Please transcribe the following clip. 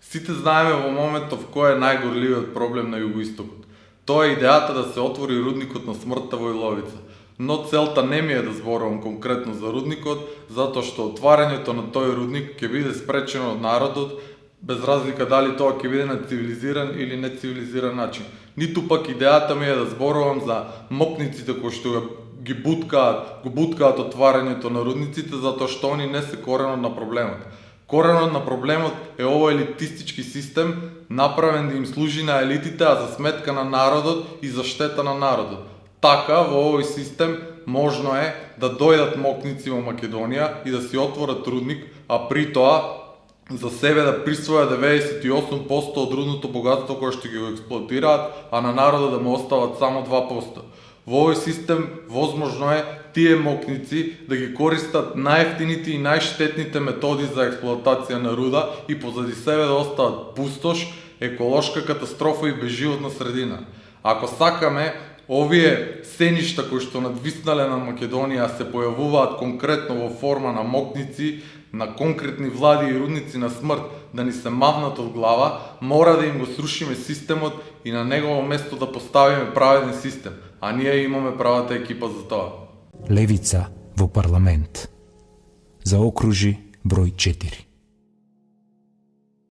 Сите знаеме во моментов кој е најгорливиот проблем на југоистокот. Тоа е идејата да се отвори рудникот на смртта во Иловица. Но целта не ми е да зборувам конкретно за рудникот, затоа што отварањето на тој рудник ќе биде спречено од народот, без разлика дали тоа ќе биде на цивилизиран или нецивилизиран начин. Ниту пак идејата ми е да зборувам за мокниците кои што го буткаат отварањето на рудниците, затоа што они не се коренот на проблемот. Коренот на проблемот е овој елитистички систем, направен да им служи на елитите, а за сметка на народот и за штета на народот. Така, во овој систем можно е да дојдат мокници во Македонија и да си отворат рудник, а при тоа за себе да присвоја 98% од рудното богатство кое што ги го експлоатираат, а на народот да му остават само 2%. Во овој систем возможно е тие мокници да ги користат најевтините и најштетните методи за експлоатација на руда и позади себе да остават пустош, еколошка катастрофа и безживотна средина. Ако сакаме овие сеништа кои што надвиснале на Македонија се појавуваат конкретно во форма на мокници, на конкретни влади и рудници на смрт да ни се мавнат од глава, мора да им го срушиме системот и на негово место да поставиме праведен систем, а ние имаме правата екипа за тоа. Левица во парламент. За окружи број 4.